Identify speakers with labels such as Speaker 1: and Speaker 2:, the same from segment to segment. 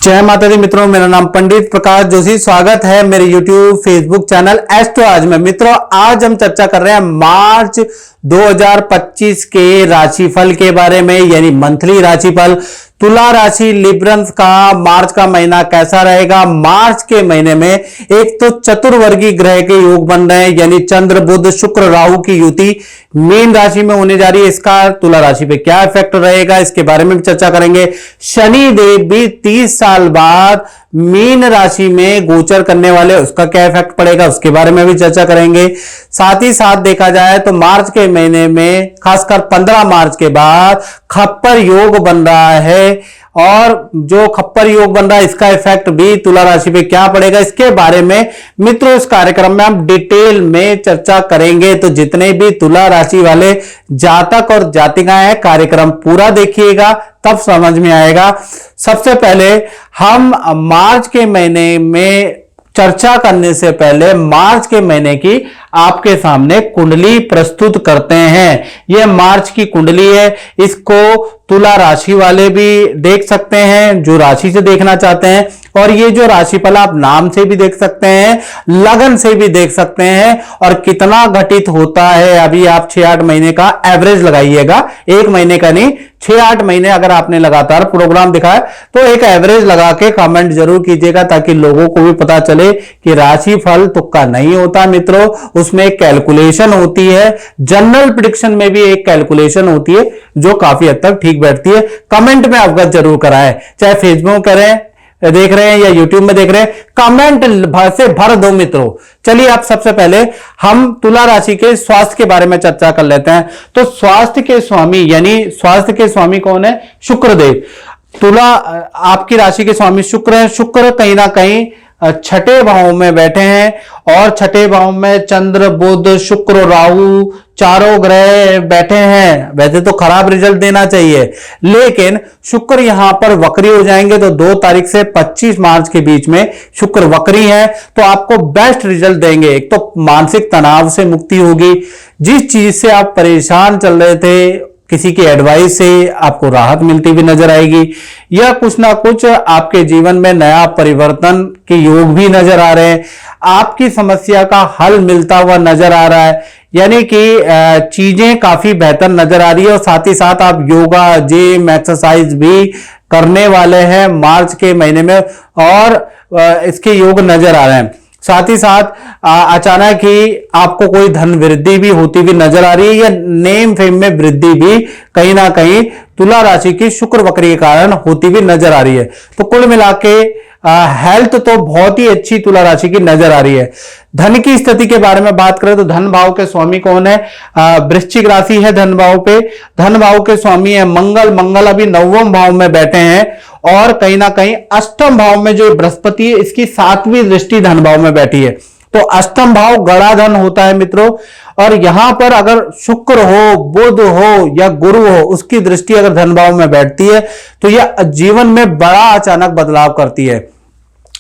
Speaker 1: जय माता दी मित्रों, मेरा नाम पंडित प्रकाश जोशी। स्वागत है मेरे YouTube फेसबुक चैनल एस्ट्रो आज में। मित्रों, आज हम चर्चा कर रहे हैं मार्च 2025 के राशिफल के बारे में, यानी मंथली राशिफल। तुला राशि लिब्रंस का मार्च का महीना कैसा रहेगा। मार्च के महीने में एक तो चतुर्वर्गीय ग्रह के योग बन रहे हैं, यानी चंद्र बुध शुक्र राहु की युति मीन राशि में होने जा रही है। इसका तुला राशि पे क्या इफेक्ट रहेगा, इसके बारे में भी चर्चा करेंगे। शनि देव भी 30 साल बाद मीन राशि में गोचर करने वाले, उसका क्या इफेक्ट पड़ेगा, उसके बारे में भी चर्चा करेंगे। साथ ही साथ देखा जाए तो मार्च के महीने में खासकर 15 मार्च के बाद खप्पर योग बन रहा है, और जो खप्पर योग बन रहा है इसका इफेक्ट भी तुला राशि पे क्या पड़ेगा, इसके बारे में मित्रों इस कार्यक्रम में हम डिटेल में चर्चा करेंगे। तो जितने भी तुला राशि वाले जातक और जातिकाएं हैं, कार्यक्रम पूरा देखिएगा तब समझ में आएगा। सबसे पहले हम मार्च के महीने में चर्चा करने से पहले मार्च के महीने की आपके सामने कुंडली प्रस्तुत करते हैं। यह मार्च की कुंडली है, इसको तुला राशि वाले भी देख सकते हैं जो राशि से देखना चाहते हैं, और ये जो राशिफल आप नाम से भी देख सकते हैं, लगन से भी देख सकते हैं, और कितना घटित होता है अभी आप 6-8 महीने का एवरेज लगाइएगा। एक महीने का नहीं, 6-8 महीने अगर आपने लगातार प्रोग्राम दिखाया तो एक एवरेज लगा के कमेंट जरूर कीजिएगा, ताकि लोगों को भी पता चले कि राशिफल तुक्का नहीं होता मित्रों, उसमें एक कैलकुलेशन होती है। जनरल प्रेडिक्शन में भी एक कैलकुलेशन होती है जो काफी हद तक ठीक बैठती है। कमेंट में अवगत जरूर कराएं, चाहे फेसबुक करें देख रहे हैं या यूट्यूब में देख रहे हैं, कमेंट से भर दो मित्रों। चलिए अब सबसे पहले हम तुला राशि के स्वास्थ्य के बारे में चर्चा कर लेते हैं। तो स्वास्थ्य के स्वामी, यानी स्वास्थ्य के स्वामी कौन है? शुक्रदेव। तुला आपकी राशि के स्वामी शुक्र है। शुक्र कहीं ना कहीं छठे भाव में बैठे हैं, और छठे भाव में चंद्र बुध शुक्र राहु चारों ग्रह बैठे हैं। वैसे तो खराब रिजल्ट देना चाहिए, लेकिन शुक्र यहां पर वक्री हो जाएंगे। तो 2 तारीख से 25 मार्च के बीच में शुक्र वक्री है, तो आपको बेस्ट रिजल्ट देंगे। एक तो मानसिक तनाव से मुक्ति होगी, जिस चीज से आप परेशान चल रहे थे किसी की एडवाइस से आपको राहत मिलती हुई नजर आएगी, या कुछ ना कुछ आपके जीवन में नया परिवर्तन के योग भी नजर आ रहे हैं। आपकी समस्या का हल मिलता हुआ नजर आ रहा है, यानी कि चीजें काफी बेहतर नजर आ रही है। और साथ ही साथ आप योगा जिम एक्सरसाइज भी करने वाले हैं मार्च के महीने में, और इसके योग नजर आ रहे हैं। साथ ही साथ अचानक ही आपको कोई धन वृद्धि भी होती हुई नजर आ रही है, या नेम फेम में वृद्धि भी कहीं ना कहीं तुला राशि की शुक्र वक्री के कारण होती हुई नजर आ रही है। तो कुल मिला के हेल्थ तो बहुत ही अच्छी तुला राशि की नजर आ रही है। धन की स्थिति के बारे में बात करें तो धन भाव के स्वामी कौन है? वृश्चिक राशि है धन भाव पे। धन भाव के स्वामी है मंगल। मंगल अभी 9वें भाव में बैठे हैं, और कहीं ना कहीं अष्टम भाव में जो बृहस्पति है इसकी 7वीं दृष्टि धन भाव में बैठी है। तो अष्टम भाव गड़ा धन होता है मित्रों, और यहां पर अगर शुक्र हो बुध हो या गुरु हो, उसकी दृष्टि अगर धन भाव में बैठती है तो यह जीवन में बड़ा अचानक बदलाव करती है।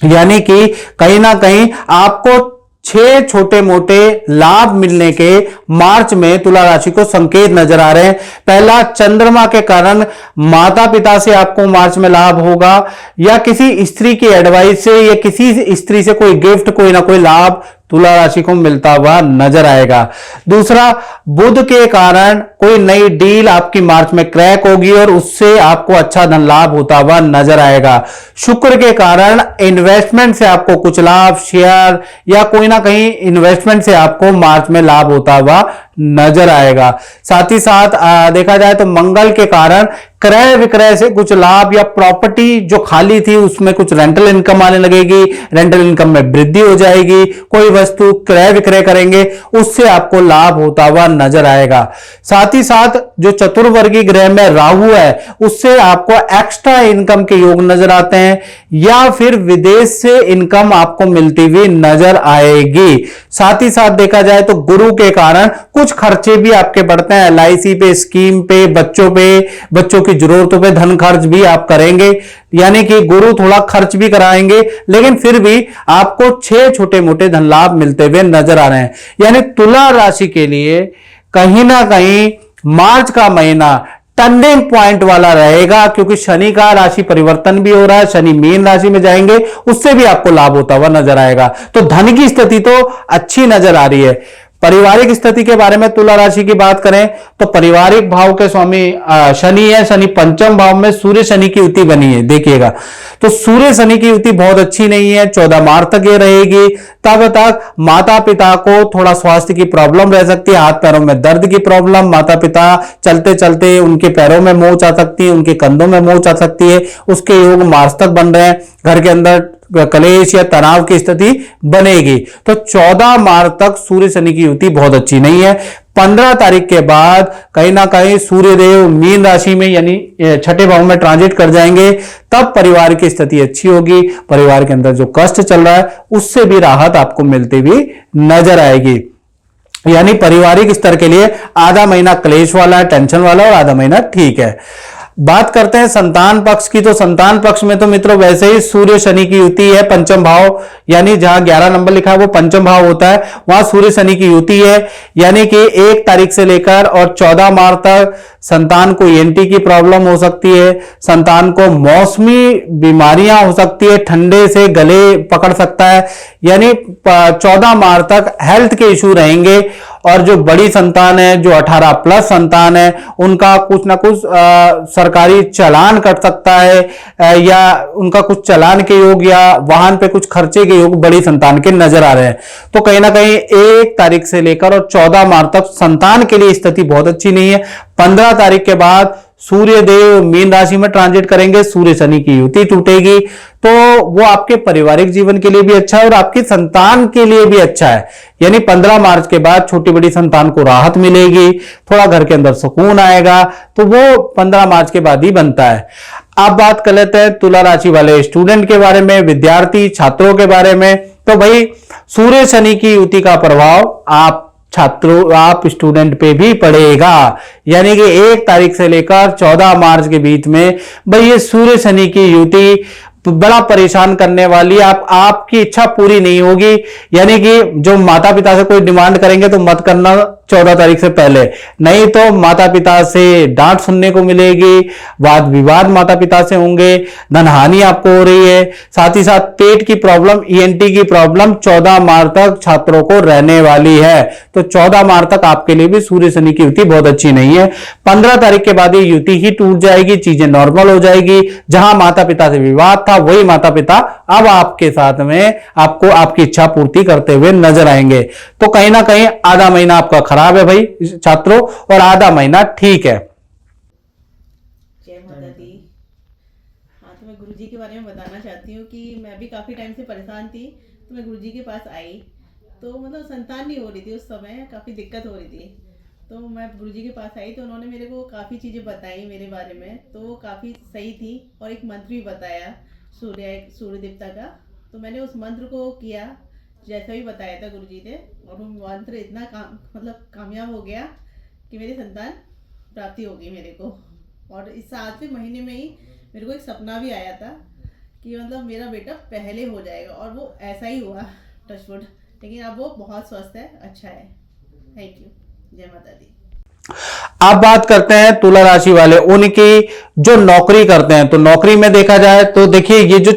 Speaker 1: यानी कि कहीं ना कहीं आपको 6 छोटे मोटे लाभ मिलने के मार्च में तुला राशि को संकेत नजर आ रहे हैं। पहला, चंद्रमा के कारण माता पिता से आपको मार्च में लाभ होगा, या किसी स्त्री की एडवाइस से, या किसी स्त्री से कोई गिफ्ट, कोई ना कोई लाभ तुला राशि को मिलता हुआ नजर आएगा। दूसरा, बुध के कारण कोई नई डील आपकी मार्च में क्रैक होगी, और उससे आपको अच्छा धन लाभ होता हुआ नजर आएगा। शुक्र के कारण इन्वेस्टमेंट से आपको कुछ लाभ, शेयर या कोई ना कहीं इन्वेस्टमेंट से आपको मार्च में लाभ होता हुआ नजर आएगा। साथ ही साथ देखा जाए तो मंगल के कारण क्रय विक्रय से कुछ लाभ, या प्रॉपर्टी जो खाली थी उसमें कुछ रेंटल इनकम आने लगेगी, रेंटल इनकम में वृद्धि हो जाएगी। कोई वस्तु क्रय विक्रय करेंगे उससे आपको लाभ होता हुआ नजर आएगा। साथ ही साथ जो चतुर्वर्गीय ग्रह में राहु है उससे आपको एक्स्ट्रा इनकम के योग नजर आते हैं, या फिर विदेश से इनकम आपको मिलती हुई नजर आएगी। साथ ही साथ देखा जाए तो गुरु के कारण कुछ खर्चे भी आपके बढ़ते हैं, LIC पे, स्कीम पे, बच्चों की जरूरतों पे धन खर्च भी आप करेंगे। यानी कि गुरु थोड़ा खर्च भी कराएंगे, लेकिन फिर भी आपको 6 छोटे मोटे धन लाभ मिलते हुए नजर आ रहे हैं। यानी तुला राशि के लिए कहीं ना कहीं मार्च का महीना टर्निंग पॉइंट वाला रहेगा, क्योंकि शनि का राशि परिवर्तन भी हो रहा है, शनि मीन राशि में जाएंगे, उससे भी आपको लाभ होता हुआ नजर आएगा। तो धन की स्थिति तो अच्छी नजर आ रही है। पारिवारिक स्थिति के बारे में तुला राशि की बात करें तो पारिवारिक भाव के स्वामी शनि है, शनि पंचम भाव में सूर्य शनि की युति बनी है, देखिएगा। तो सूर्य शनि की युति बहुत अच्छी नहीं है, 14 मार्च तक ये रहेगी। तब तक माता पिता को थोड़ा स्वास्थ्य की प्रॉब्लम रह सकती है, हाथ पैरों में दर्द की प्रॉब्लम, माता पिता चलते चलते उनके पैरों में मोच आ सकती है, उनके कंधों में मोच आ सकती है, उसके योग मार्च तक बन रहे हैं। घर के अंदर कलेश या तनाव की स्थिति बनेगी। तो 14 मार्च तक सूर्य शनि की युति बहुत अच्छी नहीं है। 15 तारीख के बाद कहीं ना कहीं सूर्यदेव मीन राशि में यानी छठे भाव में ट्रांजिट कर जाएंगे, तब परिवार की स्थिति अच्छी होगी। परिवार के अंदर जो कष्ट चल रहा है उससे भी राहत आपको मिलती हुई नजर आएगी। यानी पारिवारिक स्तर के लिए आधा महीना क्लेश वाला है, टेंशन वाला, और आधा महीना ठीक है। बात करते हैं संतान पक्ष की। तो संतान पक्ष में तो मित्रों वैसे ही सूर्य शनि की युति है, पंचम भाव, यानी जहां 11 नंबर लिखा है वो पंचम भाव होता है, वहां सूर्य शनि की युति है। यानी कि 1 तारीख से लेकर और 14 मार्च तक संतान को ईएनटी की प्रॉब्लम हो सकती है, संतान को मौसमी बीमारियां हो सकती है, ठंडे से गले पकड़ सकता है। यानी 14 मार्च तक हेल्थ के इश्यू रहेंगे। और जो बड़ी संतान है, जो 18 प्लस संतान है, उनका कुछ ना कुछ सरकारी चालान कट सकता है, या उनका कुछ चालान के योग या वाहन पे कुछ खर्चे के योग बड़ी संतान के नजर आ रहे हैं। तो कहीं ना कहीं 1 तारीख से लेकर और 14 मार्च तक संतान के लिए स्थिति बहुत अच्छी नहीं है। 15 तारीख के बाद सूर्य देव मीन राशि में ट्रांजिट करेंगे, सूर्य शनि की युति टूटेगी, तो वो आपके पारिवारिक जीवन के लिए भी अच्छा है और आपकी संतान के लिए भी अच्छा है। यानी 15 मार्च के बाद छोटी बड़ी संतान को राहत मिलेगी, थोड़ा घर के अंदर सुकून आएगा, तो वो 15 मार्च के बाद ही बनता है। अब बात कर लेते हैं तुला राशि वाले स्टूडेंट के बारे में, विद्यार्थी छात्रों के बारे में। तो भाई सूर्य शनि की युति का प्रभाव आप स्टूडेंट पे भी पड़ेगा। यानी कि 1 तारीख से लेकर 14 मार्च के बीच में भाई ये सूर्य शनि की युति बड़ा परेशान करने वाली, आपकी इच्छा पूरी नहीं होगी। यानी कि जो माता पिता से कोई डिमांड करेंगे तो मत करना 14 तारीख से पहले, नहीं तो माता पिता से डांट सुनने को मिलेगी, वाद विवाद माता पिता से होंगे, धनहानि आपको हो रही है। साथ ही साथ पेट की प्रॉब्लम, ईएनटी की प्रॉब्लम 14 मार्च तक छात्रों को रहने वाली है। तो 14 मार्च तक आपके लिए भी सूर्य शनि की युति बहुत अच्छी नहीं है। 15 तारीख के बाद ये युति ही टूट जाएगी, चीजें नॉर्मल हो जाएगी। जहां माता पिता से विवाद था वही माता पिता अब आपके साथ में आपको आपकी इच्छा पूर्ति करते हुए नजर आएंगे। तो कहीं ना कहीं आधा महीना आपका खराब है भाई छात्रों, और आधा महीना ठीक है।
Speaker 2: जय माता दी। हाँ, तो मैं गुरुजी के बारे में बताना चाहती हूँ कि मैं भी काफ़ी टाइम से परेशान थी, तो मैं गुरुजी के पास आई, तो मतलब संतान नहीं हो रही थी उस समय, काफ़ी दिक्कत हो रही थी। तो मैं गुरुजी के पास आई तो उन्होंने मेरे को काफ़ी चीज़ें बताई मेरे बारे में, तो वो काफ़ी सही थी। और एक मंत्र भी बताया सूर्य देवता का, तो मैंने उस मंत्र को किया जैसा भी बताया था गुरुजी ने, और वो मंत्र इतना कामयाब हो गया कि मेरी संतान प्राप्ति हो गई मेरे को। और इस 7वें महीने में ही मेरे को एक सपना भी आया था कि मतलब मेरा बेटा पहले हो जाएगा, और वो ऐसा ही हुआ, टचवुड। लेकिन अब वो बहुत स्वस्थ है, अच्छा है। Thank you. जय माता दी।
Speaker 1: अब बात करते हैं तुला राशि वाले, उनकी जो नौकरी करते हैं। तो नौकरी में देखा जाए तो देखिए ये जो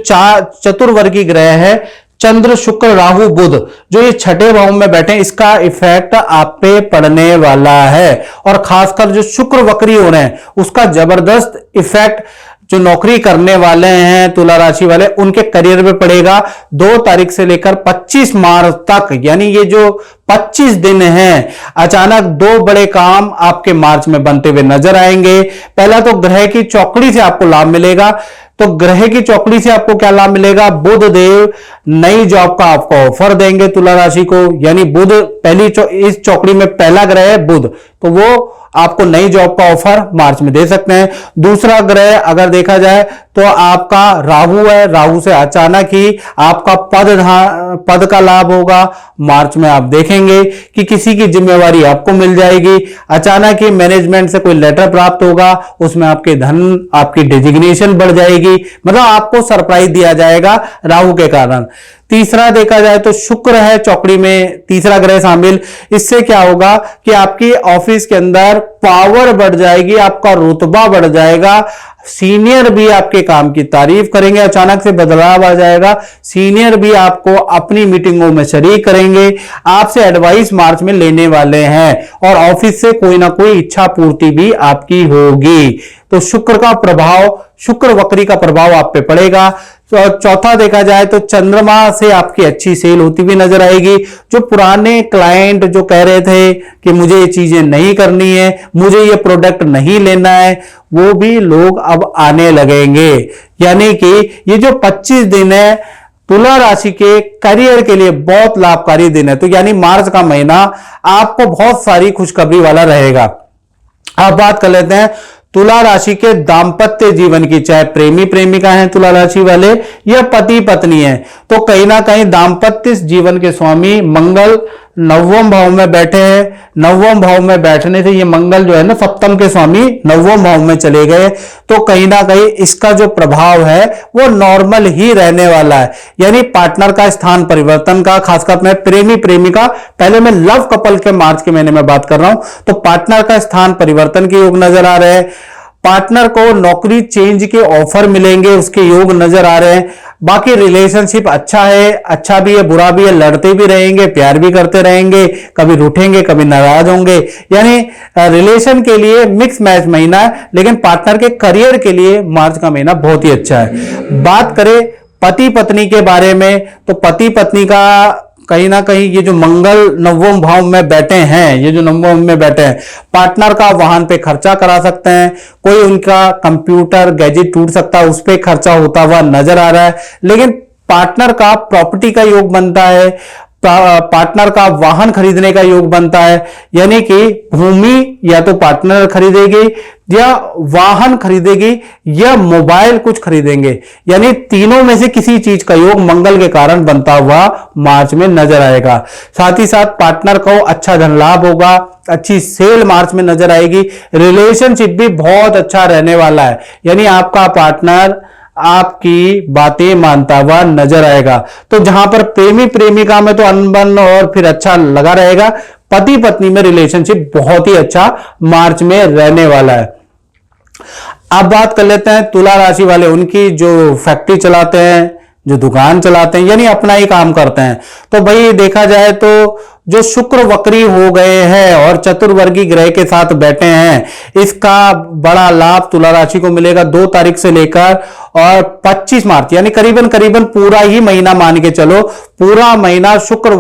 Speaker 1: चतुर्वर्गी ग्रह है, चंद्र शुक्र राहु बुध, जो ये छठे भाव में बैठे हैं, इसका इफेक्ट आप पे पड़ने वाला है। और खासकर जो शुक्र वक्री हो रहे हैं उसका जबरदस्त इफेक्ट जो नौकरी करने वाले हैं तुला राशि वाले, उनके करियर में पड़ेगा। 2 तारीख से लेकर 25 मार्च तक, यानी ये जो 25 दिन हैं, अचानक 2 बड़े काम आपके मार्च में बनते हुए नजर आएंगे। पहला तो ग्रह की चौकड़ी से आपको लाभ मिलेगा। तो ग्रह की चौकड़ी से आपको क्या लाभ मिलेगा? बुध देव नई जॉब का आपको ऑफर देंगे तुला राशि को। यानी बुध इस चौकड़ी में पहला ग्रह है बुध, तो वो आपको नई जॉब का ऑफर मार्च में दे सकते हैं। दूसरा ग्रह अगर देखा जाए तो आपका राहु है, राहु से अचानक ही आपका पद का लाभ होगा। मार्च में आप देखेंगे कि किसी की जिम्मेवारी आपको मिल जाएगी, अचानक ही मैनेजमेंट से कोई लेटर प्राप्त होगा, उसमें आपके धन, आपकी डिजिग्नेशन बढ़ जाएगी, मतलब आपको सरप्राइज दिया जाएगा राहु के कारण। तीसरा देखा जाए तो शुक्र है चौकड़ी में, तीसरा ग्रह शामिल। इससे क्या होगा कि आपकी ऑफिस के अंदर पावर बढ़ जाएगी, आपका रुतबा बढ़ जाएगा, सीनियर भी आपके काम की तारीफ करेंगे, अचानक से बदलाव आ जाएगा, सीनियर भी आपको अपनी मीटिंगों में शरीक करेंगे, आपसे एडवाइस मार्च में लेने वाले हैं और ऑफिस से कोई ना कोई इच्छा पूर्ति भी आपकी होगी। तो शुक्र का प्रभाव, शुक्र वक्री का प्रभाव आप पे पड़ेगा। तो चौथा देखा जाए तो चंद्रमा से आपकी अच्छी सेल होती हुई नजर आएगी। जो पुराने क्लाइंट जो कह रहे थे कि मुझे ये चीजें नहीं करनी है, मुझे ये प्रोडक्ट नहीं लेना है, वो भी लोग अब आने लगेंगे। यानी कि ये जो 25 दिन है तुला राशि के करियर के लिए बहुत लाभकारी दिन है। तो यानी मार्च का महीना आपको बहुत सारी खुशखबरी वाला रहेगा। अब बात कर लेते हैं तुला राशि के दाम्पत्य जीवन की, चाहे प्रेमी प्रेमिका हैं तुला राशि वाले या पति पत्नी हैं, तो कहीं ना कहीं दाम्पत्य जीवन के स्वामी मंगल नवम भाव में बैठे हैं। नवम भाव में बैठने से ये मंगल जो है ना सप्तम के स्वामी नवम भाव में चले गए, तो कहीं ना कहीं इसका जो प्रभाव है वो नॉर्मल ही रहने वाला है। यानी पार्टनर का स्थान परिवर्तन का, खासकर मैं प्रेमी प्रेमिका, पहले मैं लव कपल के मार्च के महीने में बात कर रहा हूं, तो पार्टनर का स्थान परिवर्तन के योग नजर आ रहे हैं। पार्टनर को नौकरी चेंज के ऑफर मिलेंगे, उसके योग नजर आ रहे हैं। बाकी रिलेशनशिप अच्छा है, अच्छा भी है बुरा भी है, लड़ते भी रहेंगे, प्यार भी करते रहेंगे, कभी रूठेंगे कभी नाराज होंगे। यानी रिलेशन के लिए मिक्स मैच महीना है, लेकिन पार्टनर के करियर के लिए मार्च का महीना बहुत ही अच्छा है। बात करें पति पत्नी के बारे में, तो पति पत्नी का कहीं ना कहीं ये जो मंगल नवम भाव में बैठे हैं, ये जो नवम में बैठे हैं, पार्टनर का वाहन पे खर्चा करा सकते हैं, कोई उनका कंप्यूटर गैजेट टूट सकता है, उस पे खर्चा होता हुआ नजर आ रहा है। लेकिन पार्टनर का प्रॉपर्टी का योग बनता है, पार्टनर का वाहन खरीदने का योग बनता है। यानी कि भूमि या तो पार्टनर खरीदेगी या वाहन खरीदेगी या मोबाइल कुछ खरीदेंगे, यानी तीनों में से किसी चीज का योग मंगल के कारण बनता हुआ मार्च में नजर आएगा। साथ ही साथ पार्टनर को अच्छा धन लाभ होगा, अच्छी सेल मार्च में नजर आएगी। रिलेशनशिप भी बहुत अच्छा रहने वाला है, यानी आपका पार्टनर आपकी बातें मानता हुआ नजर आएगा। तो जहां पर प्रेमी प्रेमिका में तो अनबन और फिर अच्छा लगा रहेगा, पति पत्नी में रिलेशनशिप बहुत ही अच्छा मार्च में रहने वाला है। अब बात कर लेते हैं तुला राशि वाले, उनकी जो फैक्ट्री चलाते हैं, जो दुकान चलाते हैं, यानी अपना ही काम करते हैं। तो भाई देखा जाए तो जो शुक्र वक्री हो गए हैं और चतुर्वर्गी ग्रह के साथ बैठे हैं, इसका बड़ा लाभ तुला राशि को मिलेगा 2 तारीख से लेकर और 25 मार्च, यानी करीबन करीबन पूरा ही महीना मान के चलो, पूरा महीना शुक्र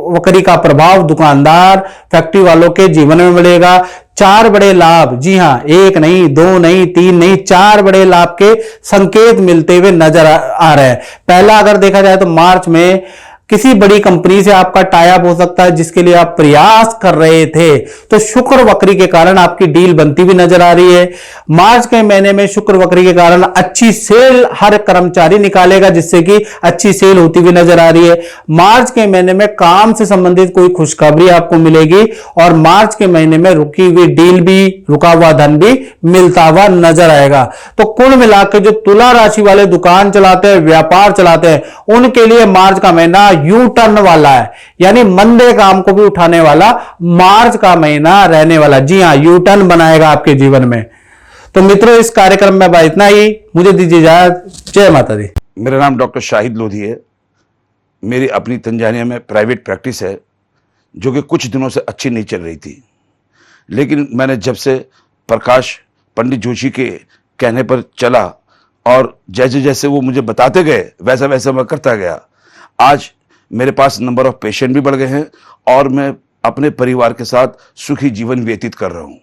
Speaker 1: वक्री का प्रभाव दुकानदार फैक्ट्री वालों के जीवन में मिलेगा। 4 बड़े लाभ, जी हां, 1 नहीं 2 नहीं 3 नहीं 4 बड़े लाभ के संकेत मिलते हुए नजर आ रहे हैं। पहला अगर देखा जाए तो मार्च में किसी बड़ी कंपनी से आपका टाई अप हो सकता है जिसके लिए आप प्रयास कर रहे थे, तो शुक्र वक्री के कारण आपकी डील बनती हुई नजर आ रही है। मार्च के महीने में शुक्र वक्री के कारण अच्छी सेल हर कर्मचारी निकालेगा, जिससे कि अच्छी सेल होती हुई नजर आ रही है। मार्च के महीने में काम से संबंधित कोई खुशखबरी आपको मिलेगी और मार्च के महीने में रुकी हुई डील भी, रुका हुआ धन भी मिलता हुआ नजर आएगा। तो कुल मिलाकर जो तुला राशि वाले दुकान चलाते हैं, व्यापार चलाते हैं, उनके लिए मार्च का महीना यू टर्न वाला है, यानी मंदे काम को भी उठाने वाला मार्च का महीना रहने वाला। जी हां, यू टर्न बनाएगा आपके जीवन में। तो मित्रों, इस कार्यक्रम में बस इतना ही, मुझे दीजिए इजाजत। जय माता दी।
Speaker 3: मेरा नाम डॉक्टर शाहिद लोधी है। मेरी अपनी तंजानिया में प्राइवेट प्रैक्टिस है, जो कि कुछ दिनों से अच्छी नहीं चल रही थी, लेकिन मैंने जब से प्रकाश पंडित जोशी के कहने पर चला और जैसे जैसे वो मुझे बताते गए वैसा वैसा मैं करता गया, आज मेरे पास नंबर ऑफ पेशेंट भी बढ़ गए हैं और मैं अपने परिवार के साथ सुखी जीवन व्यतीत कर रहा हूं।